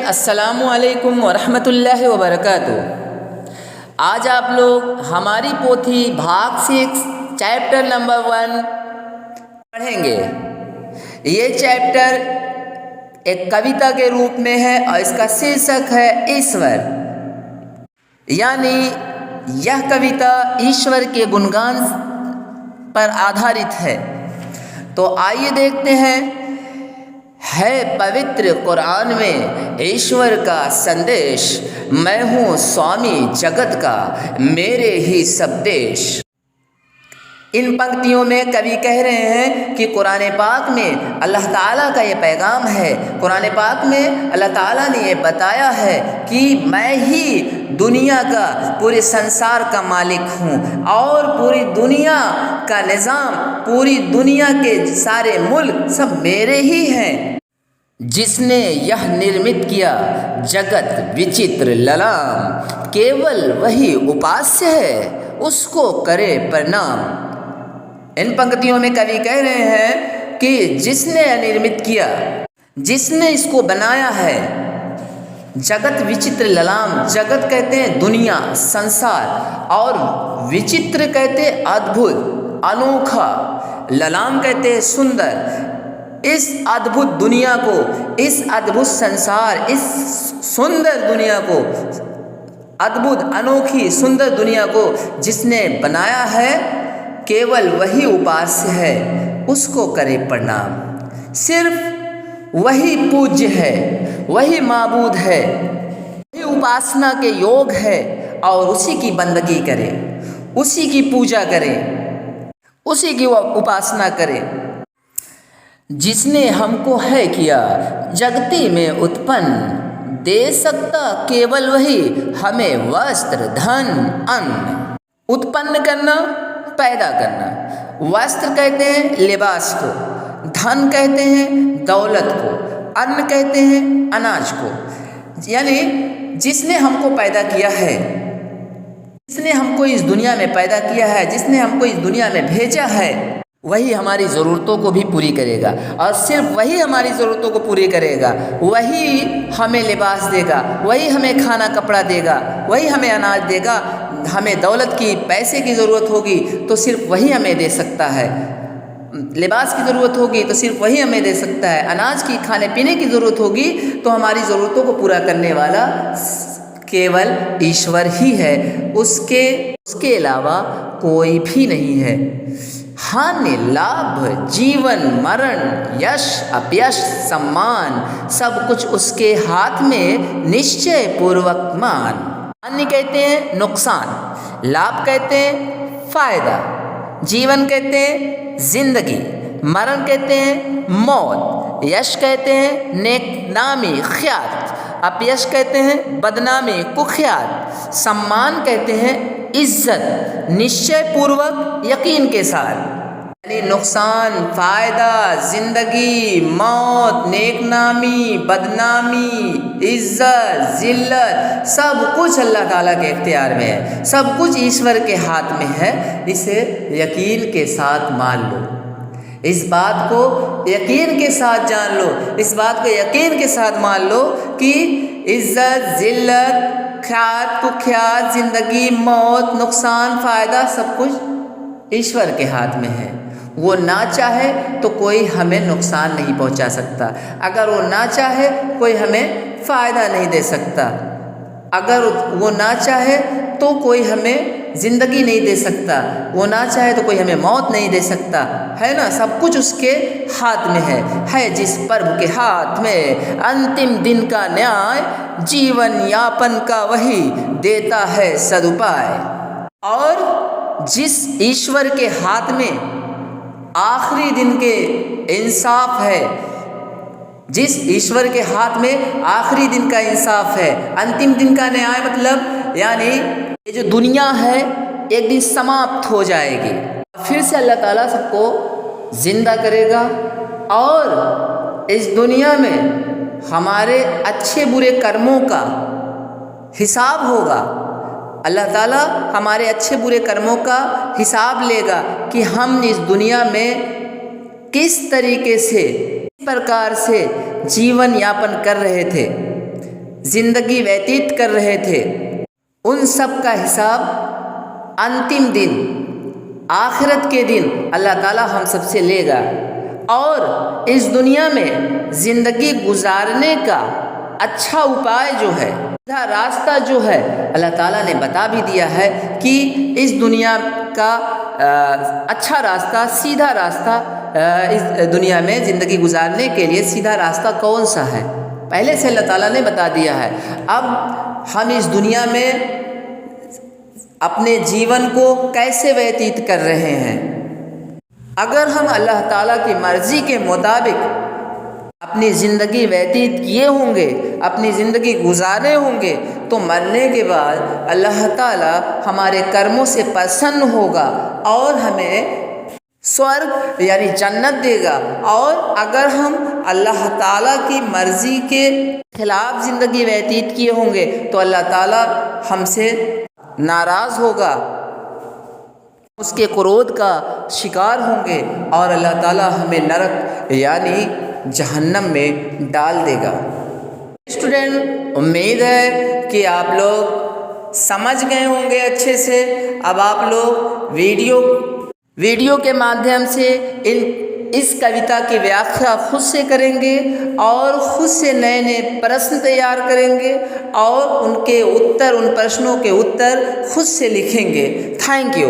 अस्सलामु अलैकुम वरहमतुल्लाहि वबरकातुहू। आज आप लोग हमारी पोथी भाग 6 चैप्टर नंबर 1 पढ़ेंगे। ये चैप्टर एक कविता के रूप में है और इसका शीर्षक है ईश्वर, यानी यह कविता ईश्वर के गुणगान पर आधारित है। तो आइए देखते हैं, है पवित्र कुरान में ईश्वर का संदेश, मैं हूँ स्वामी जगत का, मेरे ही सब देश। इन पंक्तियों में कवि कह रहे हैं कि कुरान पाक में अल्लाह ताला का ये पैगाम है। कुरान पाक में अल्लाह ताला ने ये बताया है कि मैं ही दुनिया का, पूरे संसार का मालिक हूँ और पूरी दुनिया का निज़ाम, पूरी दुनिया के सारे मुल्क सब मेरे ही हैं। जिसने यह निर्मित किया जगत विचित्र ललाम, केवल वही उपास्य है, उसको करे प्रणाम। इन पंक्तियों में कवि कह रहे हैं कि जिसने निर्मित किया, जिसने इसको बनाया है, जगत विचित्र ललाम, जगत कहते हैं दुनिया, संसार, और विचित्र कहते हैं अद्भुत, अनोखा, ललाम कहते हैं सुंदर। इस अद्भुत दुनिया को, इस अद्भुत संसार, इस सुंदर दुनिया को, अद्भुत अनोखी सुंदर दुनिया को जिसने बनाया है, केवल वही उपास्य है, उसको करे प्रणाम। सिर्फ वही पूज्य है, वही माबूद है, वही उपासना के योग है और उसी की बंदगी करें, उसी की पूजा करें, उसी की उपासना करें। जिसने हमको है किया जगती में उत्पन्न, दे सकता केवल वही हमें वस्त्र धन अन्न। उत्पन्न करना, पैदा करना। वस्त्र कहते हैं लिबास को, धन कहते हैं दौलत को, अन्न कहते हैं अनाज को। यानी जिसने हमको पैदा किया है, जिसने हमको इस दुनिया में पैदा किया है, जिसने हमको इस दुनिया में भेजा है, वही हमारी ज़रूरतों को भी पूरी करेगा। और सिर्फ वही हमारी ज़रूरतों को पूरी करेगा, वही हमें लिबास देगा, वही हमें खाना कपड़ा देगा, वही हमें अनाज देगा। हमें दौलत की, पैसे की ज़रूरत होगी तो सिर्फ वही हमें दे सकता है, लिबास की ज़रूरत होगी तो सिर्फ वही हमें दे सकता है, अनाज की, खाने पीने की ज़रूरत होगी तो हमारी ज़रूरतों को पूरा करने वाला केवल ईश्वर ही है, उसके अलावा कोई भी नहीं है। हानि लाभ जीवन मरण यश अपयश सम्मान, सब कुछ उसके हाथ में निश्चय पूर्वक मान। हानि कहते हैं नुकसान, लाभ कहते हैं फायदा, जीवन कहते हैं जिंदगी, मरण कहते हैं मौत, यश कहते हैं नेक नामी ख्यात, अपयश कहते हैं बदनामी कुख्यात, सम्मान कहते हैं इज्जत, निश्चय पूर्वक यकीन के साथ। यानी नुकसान, फायदा, जिंदगी, मौत, नेकनामी, बदनामी, इज्जत, जिल्लत, सब कुछ अल्लाह ताला के इख्तियार में है, सब कुछ ईश्वर के हाथ में है। इसे यकीन के साथ मान लो, इस बात को यकीन के साथ जान लो, इस बात को यकीन के साथ मान लो कि इज्जत, जिल्लत, ख्यात कुख्यात, जिंदगी, मौत, नुकसान, फ़ायदा, सब कुछ ईश्वर के हाथ में है। वो ना चाहे तो कोई हमें नुकसान नहीं पहुंचा सकता, अगर वो ना चाहे कोई हमें फ़ायदा नहीं दे सकता, अगर वो ना चाहे तो कोई हमें ज़िंदगी नहीं दे सकता, वो ना चाहे तो कोई हमें मौत नहीं दे सकता, है ना। सब कुछ उसके हाथ में है जिस प्रभु के हाथ में अंतिम दिन का न्याय, जीवन यापन का वही देता है सदुपाय। और जिस ईश्वर के हाथ में आखिरी दिन के इंसाफ है, जिस ईश्वर के हाथ में आखिरी दिन का इंसाफ है, अंतिम दिन का न्याय मतलब यानी ये जो दुनिया है एक दिन समाप्त हो जाएगी, फिर से अल्लाह ताला सबको ज़िंदा करेगा और इस दुनिया में हमारे अच्छे बुरे कर्मों का हिसाब होगा। अल्लाह ताला हमारे अच्छे बुरे कर्मों का हिसाब लेगा कि हम इस दुनिया में किस तरीके से, किस प्रकार से जीवन यापन कर रहे थे, ज़िंदगी व्यतीत कर रहे थे। उन सब का हिसाब अंतिम दिन, आखिरत के दिन अल्लाह ताला हम सबसे लेगा। और इस दुनिया में ज़िंदगी गुजारने का अच्छा उपाय जो है, सीधा रास्ता जो है, अल्लाह ताला ने बता भी दिया है कि इस दुनिया का अच्छा रास्ता, सीधा रास्ता, इस दुनिया में ज़िंदगी गुजारने के लिए सीधा रास्ता कौन सा है, पहले से अल्लाह ताला ने बता दिया है। अब हम इस दुनिया में अपने जीवन को कैसे व्यतीत कर रहे हैं। अगर हम अल्लाह ताला की मर्ज़ी के मुताबिक अपनी ज़िंदगी व्यतीत किए होंगे, अपनी ज़िंदगी गुजारे होंगे, तो मरने के बाद अल्लाह ताला हमारे कर्मों से प्रसन्न होगा और हमें स्वर्ग यानी जन्नत देगा। और अगर हम अल्लाह ताला की मर्ज़ी के खिलाफ ज़िंदगी व्यतीत किए होंगे तो अल्लाह ताला हमसे नाराज़ होगा, उसके क्रोध का शिकार होंगे और अल्लाह ताला हमें नरक यानी जहन्नम में डाल देगा। स्टूडेंट, उम्मीद है कि आप लोग समझ गए होंगे अच्छे से। अब आप लोग वीडियो के माध्यम से इस कविता की व्याख्या खुद से करेंगे और खुद से नए नए प्रश्न तैयार करेंगे और उन प्रश्नों के उत्तर खुद से लिखेंगे। Thank you.